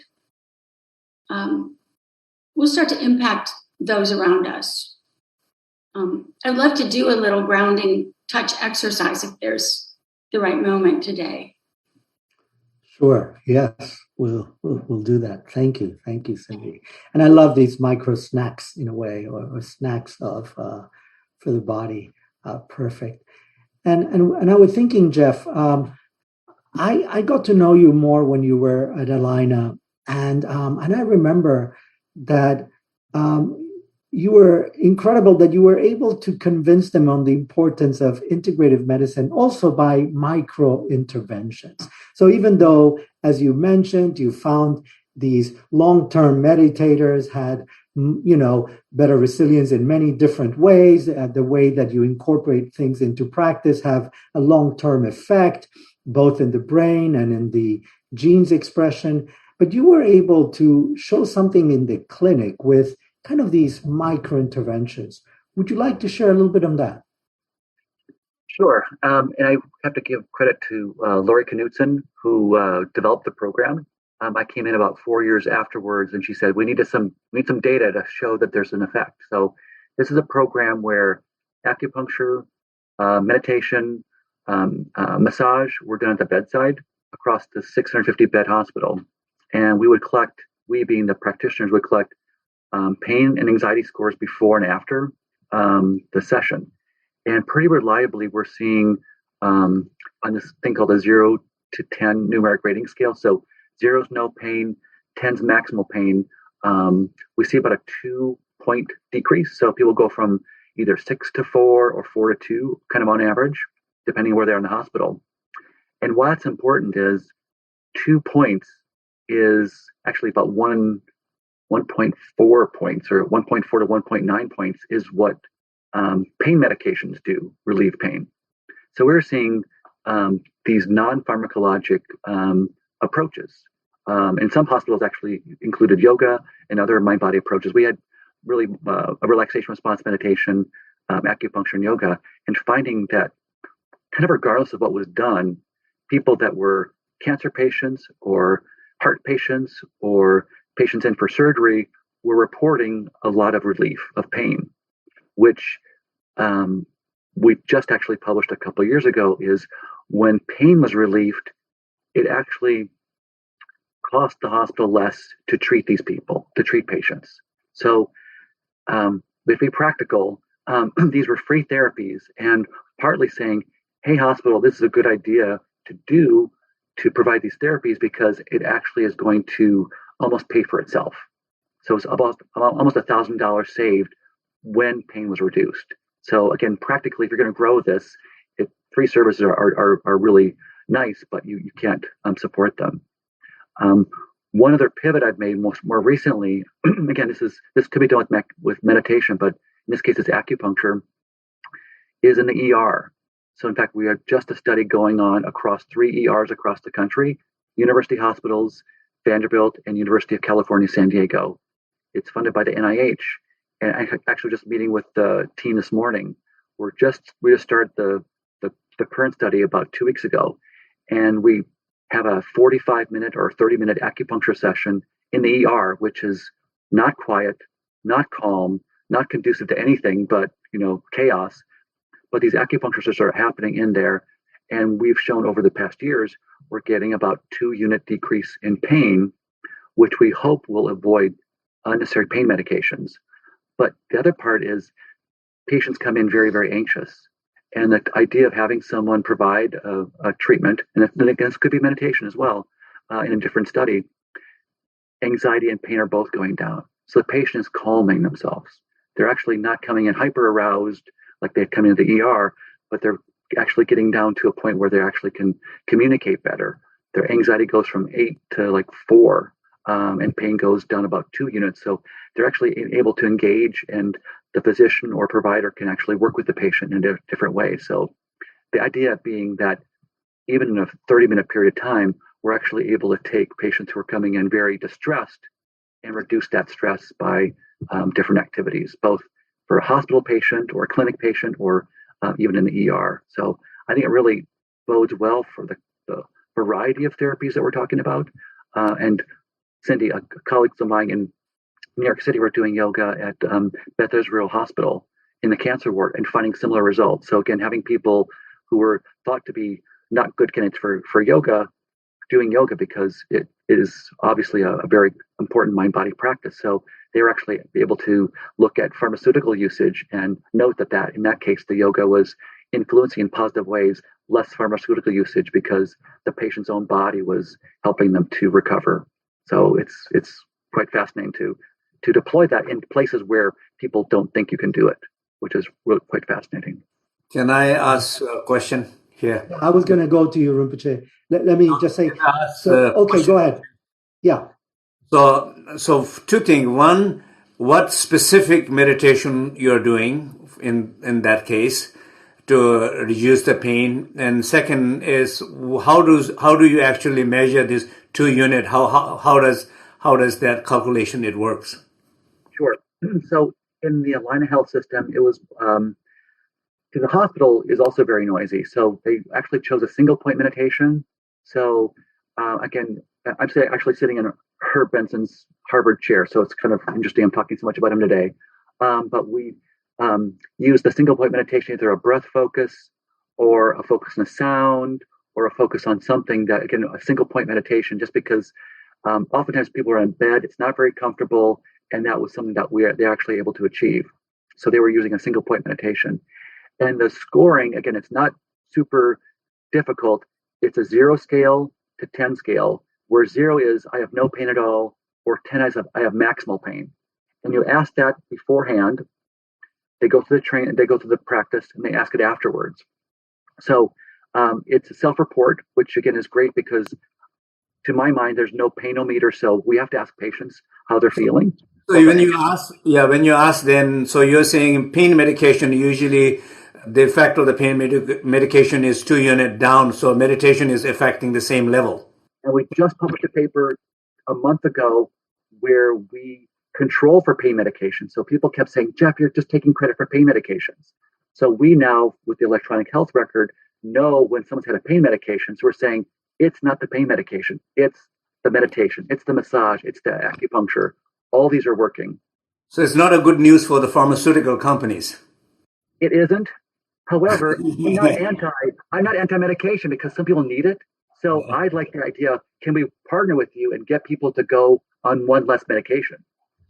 we'll start to impact those around us. I'd love to do a little grounding touch exercise if there's the right moment today. Sure. Yes, we'll do that. Thank you, Cyndi. And I love these micro snacks in a way, or snacks of for the body. Perfect. And I was thinking, Jeff, I got to know you more when you were at Alina, and I remember that you were incredible, that you were able to convince them on the importance of integrative medicine also by micro interventions. So even though, as you mentioned, you found these long-term meditators had better resilience in many different ways, the way that you incorporate things into practice have a long-term effect both in the brain and in the genes expression, but you were able to show something in the clinic with kind of these micro interventions. Would you like to share a little bit on that? Sure. And I have to give credit to Lori Knudsen, who developed the program. I came in about 4 years afterwards, and she said, we need some data to show that there's an effect. So this is a program where acupuncture, meditation, massage were done at the bedside across the 650-bed hospital. And we being the practitioners, would collect pain and anxiety scores before and after the session. And pretty reliably, we're seeing on this thing called a 0 to 10 numeric rating scale. So 0 is no pain, 10's maximal pain. We see about a 2-point decrease. So people go from either 6 to 4 or 4 to 2, kind of on average, depending on where they are in the hospital. And why it's important is 2 points is actually about 1.4 points, or 1.4 to 1.9 points is what pain medications do, relieve pain. So we're seeing these non-pharmacologic approaches. And some hospitals actually included yoga and other mind-body approaches. We had really a relaxation response meditation, acupuncture and yoga, and finding that kind of regardless of what was done, people that were cancer patients or heart patients or patients in for surgery were reporting a lot of relief of pain, which we just actually published a couple of years ago, is when pain was relieved, it actually cost the hospital less to treat these people, to treat patients. So if we practical, these were free therapies, and partly saying, hey, hospital, this is a good idea to provide these therapies because it actually is going to almost pay for itself. So it's about almost $1,000 saved when pain was reduced. So again, practically, if you're going to grow this, free services are really nice, but you can't support them. One other pivot I've made more recently, again, this could be done with meditation, but in this case, it's acupuncture, is in the ER. So in fact, we have just a study going on across 3 ERs across the country, university hospitals, Vanderbilt, and University of California, San Diego. It's funded by the NIH. And I actually just meeting with the team this morning. We just started the current study about 2 weeks ago. And we have a 45-minute or 30-minute acupuncture session in the ER, which is not quiet, not calm, not conducive to anything but chaos. But these acupuncturists are happening in there, and we've shown over the past years we're getting about 2-unit decrease in pain, which we hope will avoid unnecessary pain medications. But the other part is patients come in very, very anxious. And the idea of having someone provide a treatment, and then again, this could be meditation as well, in a different study, anxiety and pain are both going down. So the patient is calming themselves. They're actually not coming in hyper aroused like they come into the ER, but they're actually getting down to a point where they actually can communicate better. Their anxiety goes from 8 to 4, and pain goes down about 2 units. So they're actually able to engage, and the physician or provider can actually work with the patient in a different way. So the idea being that even in a 30-minute period of time, we're actually able to take patients who are coming in very distressed and reduce that stress by different activities, both for a hospital patient or a clinic patient or even in the ER. So I think it really bodes well for the variety of therapies that we're talking about. And Cyndi, colleagues of mine in New York City were doing yoga at Beth Israel Hospital in the cancer ward and finding similar results. So again, having people who were thought to be not good candidates for yoga, doing yoga because it is obviously a very important mind-body practice. So they were actually able to look at pharmaceutical usage and note that in that case, the yoga was influencing in positive ways less pharmaceutical usage because the patient's own body was helping them to recover. So it's quite fascinating to deploy that in places where people don't think you can do it, which is really quite fascinating. Can I ask a question here? I was going to go to you, Rinpoche. Let me just say, okay, go ahead. Yeah. So two things. One, what specific meditation you're doing in that case to reduce the pain, and second is how do you actually measure this 2 unit? How does that calculation it works? Sure. So in the Align Health system, it was the hospital is also very noisy. So they actually chose a single point meditation. So again, I'm actually sitting in Herb Benson's Harvard chair, so it's kind of interesting. I'm talking so much about him today. But we use the single point meditation, either a breath focus or a focus on a sound or a focus on something that, again, a single point meditation, just because oftentimes people are in bed, it's not very comfortable, and that was something that they're actually able to achieve. So they were using a single point meditation. And the scoring, again, it's not super difficult. It's a 0 scale to 10 scale, where 0 is I have no pain at all, or 10 is I have maximal pain. And you ask that beforehand. They go through the practice, and they ask it afterwards. So it's a self-report, which again is great because, to my mind, there's no painometer, so we have to ask patients how they're feeling. So when you ask, then so you're saying pain medication usually the effect of the pain medication is 2 unit down, so meditation is affecting the same level. And we just published a paper a month ago where we control for pain medication. So people kept saying, Jeff, you're just taking credit for pain medications. So we now, with the electronic health record, know when someone's had a pain medication. So we're saying it's not the pain medication, it's the meditation, it's the massage, it's the acupuncture. All these are working. So it's not a good news for the pharmaceutical companies. It isn't. However, I'm not anti-medication because some people need it. So I'd like the idea, can we partner with you and get people to go on one less medication?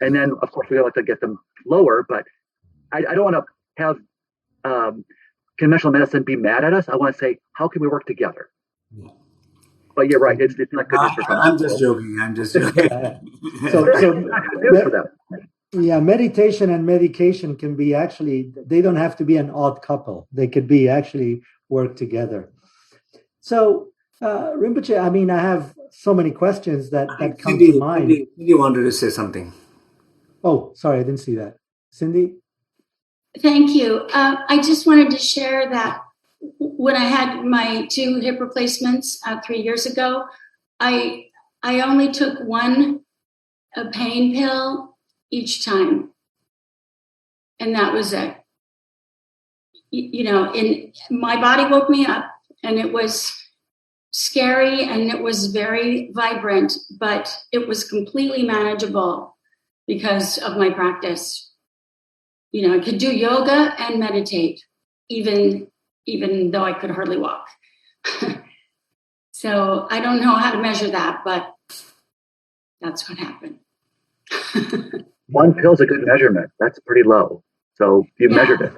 And then, of course, we like to get them lower, but I don't want to have conventional medicine be mad at us. I want to say, how can we work together? But you're right. It's not good for I'm just joking. Yeah, meditation and medication can be actually, they don't have to be an odd couple. They could be actually work together. So, Rinpoche, I mean, I have so many questions that come to mind. Cyndi wanted to say something. Oh, sorry, I didn't see that. Cyndi? Thank you. I just wanted to share that when I had my 2 hip replacements 3 years ago, I only took a pain pill each time. And that was it. My body woke me up, and it was scary and it was very vibrant, but it was completely manageable because of my practice. I could do yoga and meditate, even though I could hardly walk. So I don't know how to measure that, but that's what happened. 1 pill's a good measurement. That's pretty low. So you measured it.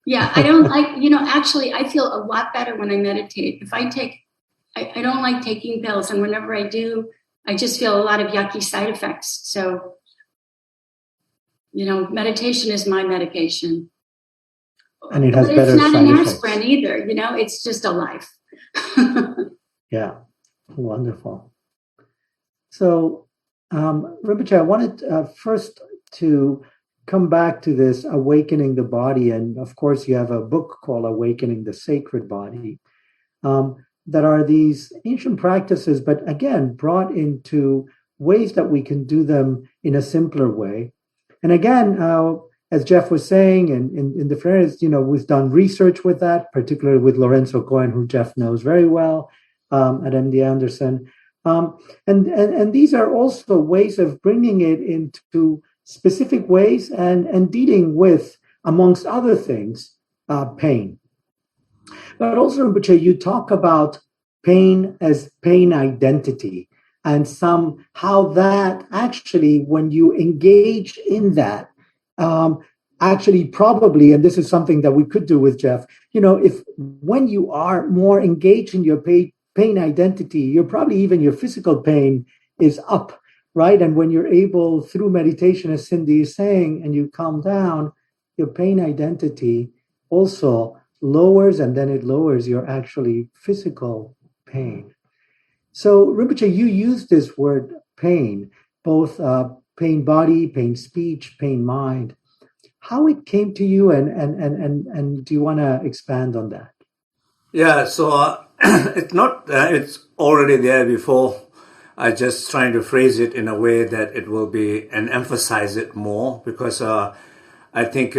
Yeah, I don't like, actually I feel a lot better when I meditate. If I don't like taking pills, and whenever I do, I just feel a lot of yucky side effects. So, meditation is my medication. And it has but better it's not side an effects. aspirin either, it's just a life. Yeah, wonderful. So, Rinpoche, I wanted first to come back to this awakening the body. And of course, you have a book called Awakening the Sacred Body, that are these ancient practices, but again, brought into ways that we can do them in a simpler way. And again, as Jeff was saying, and in the areas, we've done research with that, particularly with Lorenzo Cohen, who Jeff knows very well at MD Anderson. And these are also ways of bringing it into specific ways and dealing with, amongst other things, pain. But also, Rinpoche, you talk about pain as pain identity, and how that actually, when you engage in that, actually probably, and this is something that we could do with Jeff, if when you are more engaged in your pain identity, you're probably even your physical pain is up, right? And when you're able through meditation, as Cyndi is saying, and you calm down, your pain identity also lowers, and then it lowers your actually physical pain. So Rinpoche, you use this word pain, both pain body, pain speech, pain mind. How it came to you, and do you want to expand on that? Yeah, so it's not, it's already there before. I just trying to phrase it in a way that it will be and emphasize it more, because I think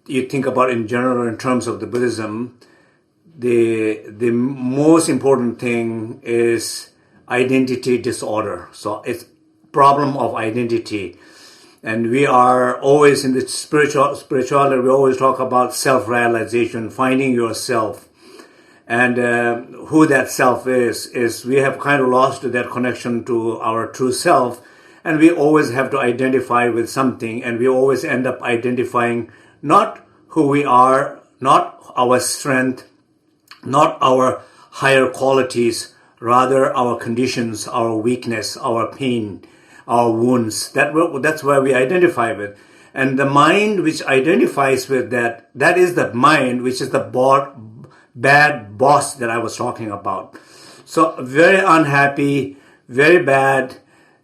you think about in general in terms of the Buddhism, the most important thing is identity disorder. So it's problem of identity. And we are always in the spirituality, we always talk about self-realization, finding yourself. And who that self is we have kind of lost that connection to our true self. And we always have to identify with something. And we always end up identifying not who we are, not our strength, not our higher qualities, rather our conditions, our weakness, our pain, our wounds. That's where we identify with. And the mind which identifies with that is the mind which is the bad boss that I was talking about. So very unhappy, very bad,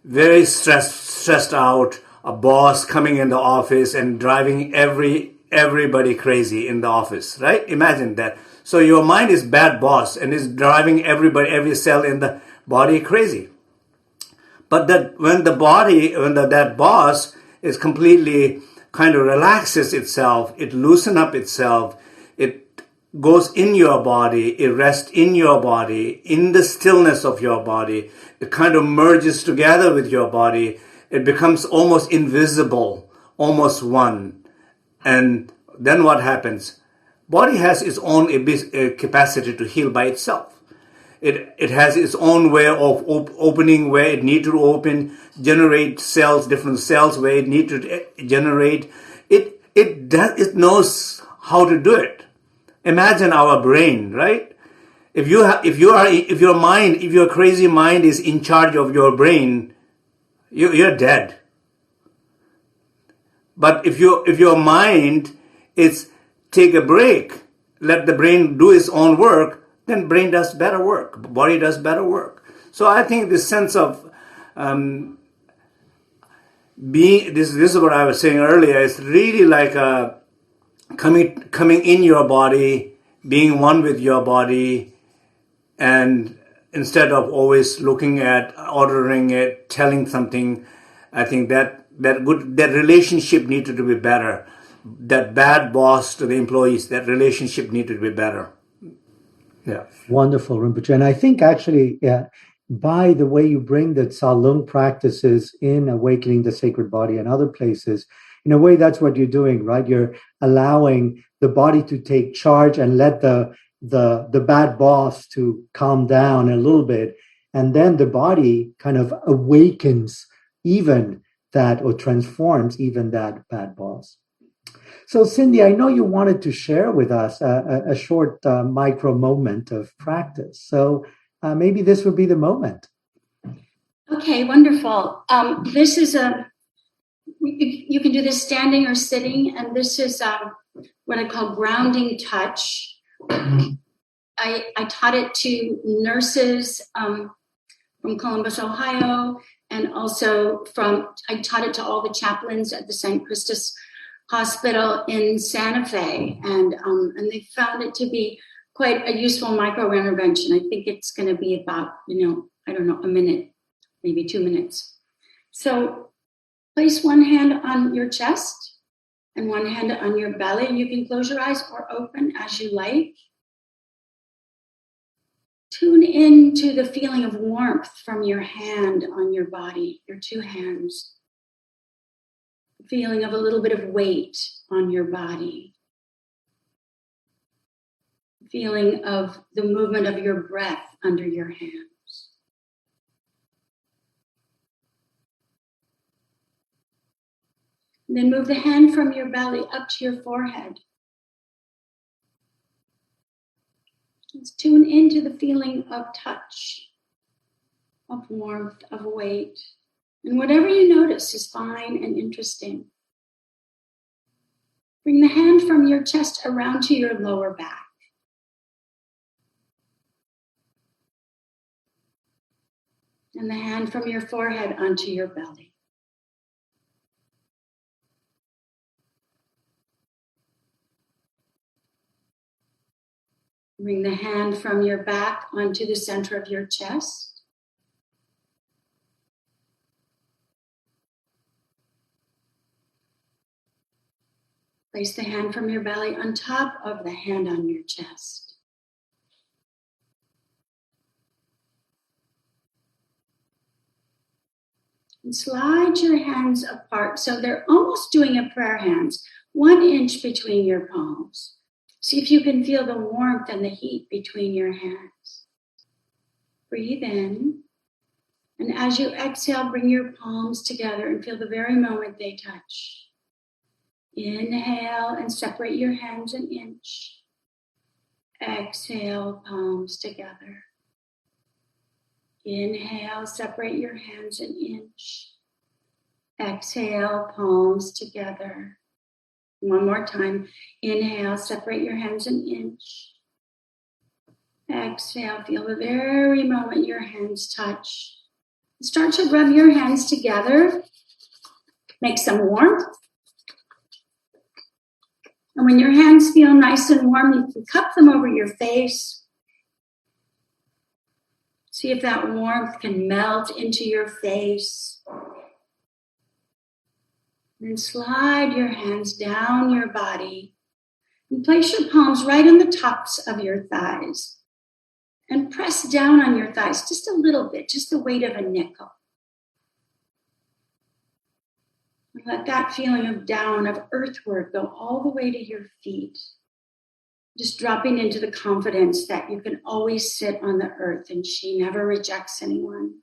very stressed out, a boss coming in the office and driving everybody crazy in the office, right? Imagine that. So your mind is bad boss and is driving every cell in the body crazy. But that when that boss is completely kind of relaxes itself, it loosens up itself, it goes in your body, it rests in your body, in the stillness of your body, it kind of merges together with your body, it becomes almost invisible, almost one. And then what happens? Body has its own capacity to heal by itself. It has its own way of opening where it needs to open, generate cells, different cells where it needs to generate. It knows how to do it. Imagine our brain, right? If your crazy mind is in charge of your brain, you're dead. But if your mind is take a break, let the brain do its own work, then brain does better work, body does better work. So I think this sense of being, this is what I was saying earlier, it's really like coming in your body, being one with your body, and instead of always looking at, ordering it, telling something, I think that relationship needed to be better. That bad boss to the employees, that relationship needed to be better. Yeah. Wonderful, Rinpoche. And I think actually, by the way you bring the Tsalung practices in Awakening the Sacred Body and other places, in a way, that's what you're doing, right? You're allowing the body to take charge and let the bad boss to calm down a little bit. And then the body kind of awakens even that, or transforms even that bad boss. So, Cyndi, I know you wanted to share with us a short micro moment of practice. So maybe this would be the moment. Okay, wonderful. This is you can do this standing or sitting, and this is what I call grounding touch. I taught it to nurses from Columbus, Ohio, and also I taught it to all the chaplains at the St. Christus Hospital in Santa Fe, and they found it to be quite a useful micro intervention. I think it's going to be about, a minute, maybe 2 minutes. So place one hand on your chest and one hand on your belly. You can close your eyes or open as you like. Tune in to the feeling of warmth from your hand on your body, your two hands. Feeling of a little bit of weight on your body. Feeling of the movement of your breath under your hands. And then move the hand from your belly up to your forehead. Let's tune into the feeling of touch, of warmth, of weight. And whatever you notice is fine and interesting. Bring the hand from your chest around to your lower back. And the hand from your forehead onto your belly. Bring the hand from your back onto the center of your chest. Place the hand from your belly on top of the hand on your chest. And slide your hands apart so they're almost doing a prayer hands, 1 inch between your palms. See if you can feel the warmth and the heat between your hands. Breathe in. And as you exhale, bring your palms together and feel the very moment they touch. Inhale and separate your hands 1 inch. Exhale, palms together. Inhale, separate your hands 1 inch. Exhale, palms together. One more time. Inhale, separate your hands 1 inch. Exhale, feel the very moment your hands touch. Start to rub your hands together. Make some warmth. And when your hands feel nice and warm, you can cup them over your face. See if that warmth can melt into your face. And then slide your hands down your body and place your palms right on the tops of your thighs. And press down on your thighs just a little bit, just the weight of a nickel. And let that feeling of down, of earthward, go all the way to your feet. Just dropping into the confidence that you can always sit on the earth and she never rejects anyone.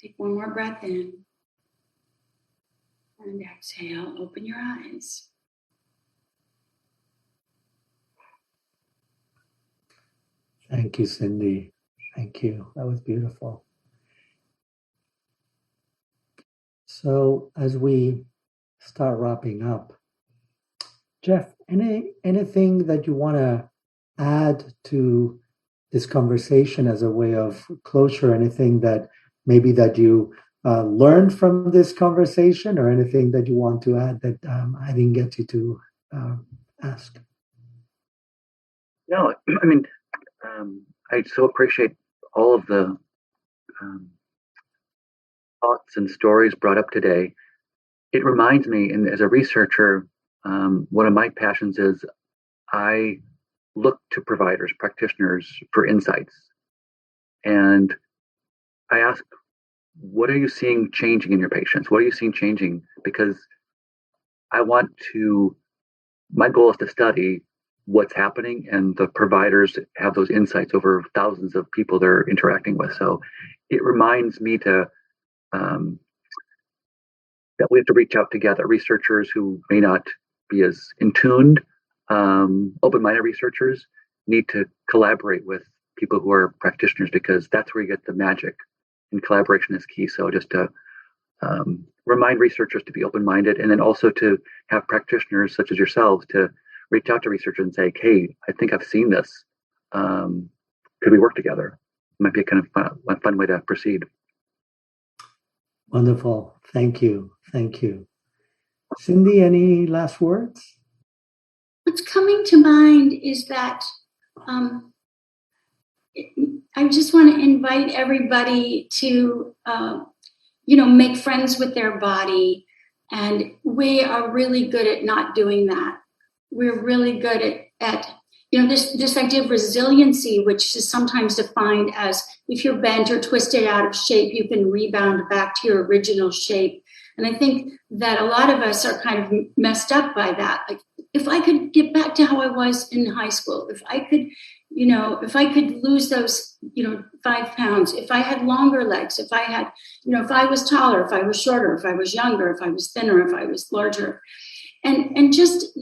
Take one more breath in. And exhale, open your eyes. Thank you, Cyndi. Thank you. That was beautiful. So as we start wrapping up, Jeff, anything that you want to add to this conversation as a way of closure? Anything that maybe that you learned from this conversation, or anything that you want to add that I didn't get you to ask? No, I mean, I so appreciate all of the thoughts and stories brought up today. It reminds me, and as a researcher, one of my passions is I look to providers, practitioners for insights. And I ask, what are you seeing changing in your patients? What are you seeing changing? Because my goal is to study what's happening, and the providers have those insights over thousands of people they're interacting with. So it reminds me that we have to reach out together. Researchers who may not be as in tuned, open-minded researchers need to collaborate with people who are practitioners, because that's where you get the magic, and collaboration is key. So just to remind researchers to be open-minded, and then also to have practitioners such as yourselves to reach out to researchers and say, hey, I think I've seen this. Could we work together? It might be a kind of fun way to proceed. Wonderful. Thank you. Thank you. Cyndi, any last words? What's coming to mind is that I just want to invite everybody to, make friends with their body. And we are really good at not doing that. We're really good at this idea of resiliency, which is sometimes defined as if you're bent or twisted out of shape, you can rebound back to your original shape. And I think that a lot of us are kind of messed up by that. Like, if I could get back to how I was in high school, if I could, if I could lose those, 5 pounds, if I had longer legs, if I had, if I was taller, if I was shorter, if I was younger, if I was thinner, if I was larger, and just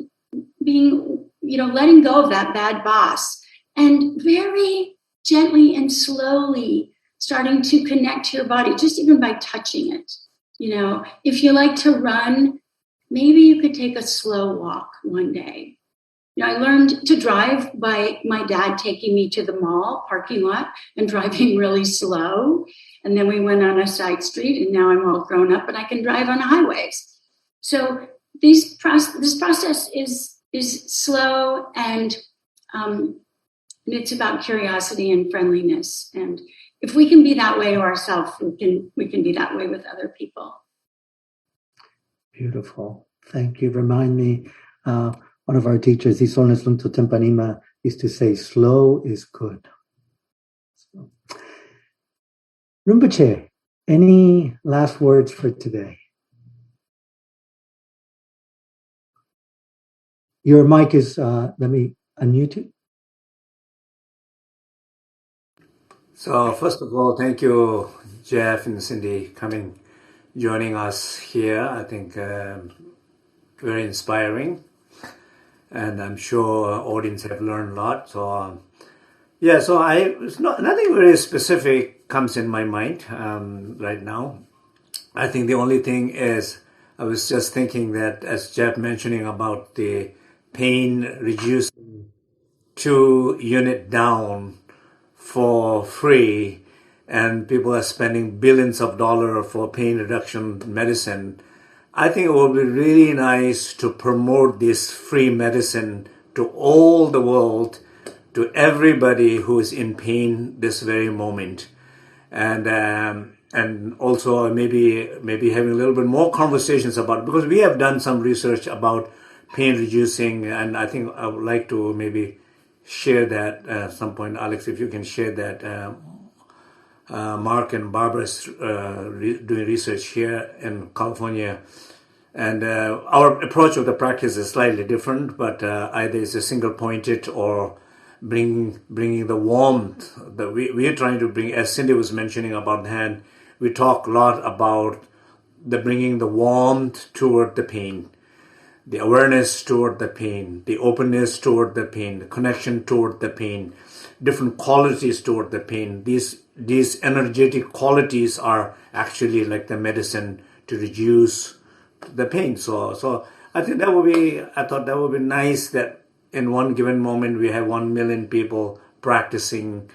being, letting go of that bad boss and very gently and slowly starting to connect to your body, just even by touching it. If you like to run, maybe you could take a slow walk one day. I learned to drive by my dad taking me to the mall parking lot and driving really slow. And then we went on a side street, and now I'm all grown up and I can drive on highways. So this process is slow, and it's about curiosity and friendliness. And if we can be that way to ourselves, we can be that way with other people. Beautiful. Thank you. Remind me, one of our teachers, Isolnes Lunto Tempanima, used to say, slow is good. So. Rinpoche, any last words for today? Your mic is, let me unmute you. So first of all, thank you, Jeff and Cyndi, joining us here. I think very inspiring. And I'm sure our audience have learned a lot. So, nothing very specific comes in my mind right now. I think the only thing is, I was just thinking that, as Jeff mentioning about the pain reducing 2 unit down for free, and people are spending billions of dollars for pain reduction medicine. I think it would be really nice to promote this free medicine to all the world, to everybody who is in pain this very moment, and also maybe having a little bit more conversations about it, because we have done some research about pain reducing, and I think I would like to maybe share that at some point. Alex, if you can share that. Mark and Barbara's doing research here in California, and our approach of the practice is slightly different, but either it's a single pointed or bringing the warmth that we are trying to bring. As Cyndi was mentioning about the hand, we talk a lot about the bringing the warmth toward the pain, the awareness toward the pain, the openness toward the pain, the connection toward the pain, different qualities toward the pain. These energetic qualities are actually like the medicine to reduce the pain. So I think I thought that would be nice that in one given moment we have 1 million people practicing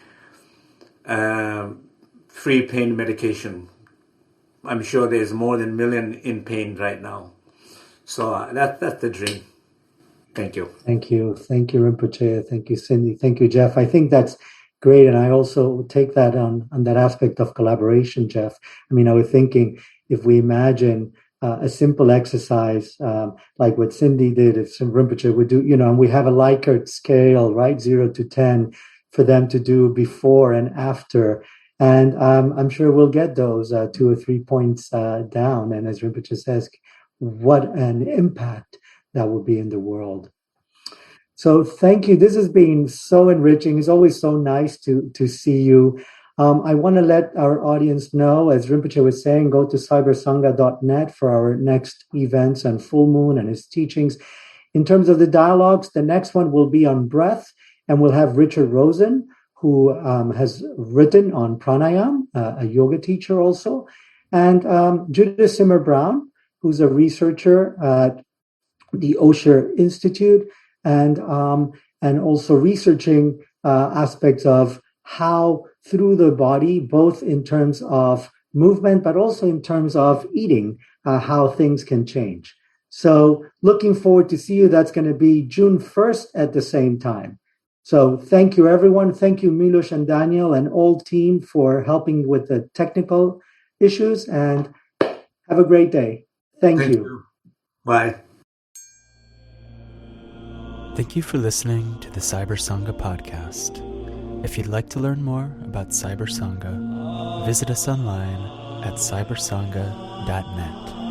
free pain medication. I'm sure there's more than 1 million in pain right now. So that's the dream. Thank you. Thank you. Thank you, Rinpoche. Thank you, Cyndi. Thank you, Jeff. I think that's great. And I also take that on that aspect of collaboration, Jeff. I mean, I was thinking, if we imagine a simple exercise like what Cyndi did, if some Rinpoche would do, and we have a Likert scale, right, 0 to 10, for them to do before and after. And I'm sure we'll get those 2 or 3 points down. And as Rinpoche says, what an impact that will be in the world. So thank you. This has been so enriching. It's always so nice to see you. I want to let our audience know, as Rinpoche was saying, go to cybersangha.net for our next events on full moon and his teachings. In terms of the dialogues, the next one will be on breath, and we'll have Richard Rosen, who has written on pranayam, a yoga teacher also, and Judith Simmer Brown, who's a researcher at the Osher Institute, and also researching aspects of how through the body, both in terms of movement, but also in terms of eating, how things can change. So looking forward to see you. That's going to be June 1st at the same time. So thank you, everyone. Thank you, Milos and Daniel and all team for helping with the technical issues, and have a great day. Thank you. Bye. Thank you for listening to the Cyber Sangha podcast. If you'd like to learn more about Cyber Sangha, visit us online at cybersangha.net.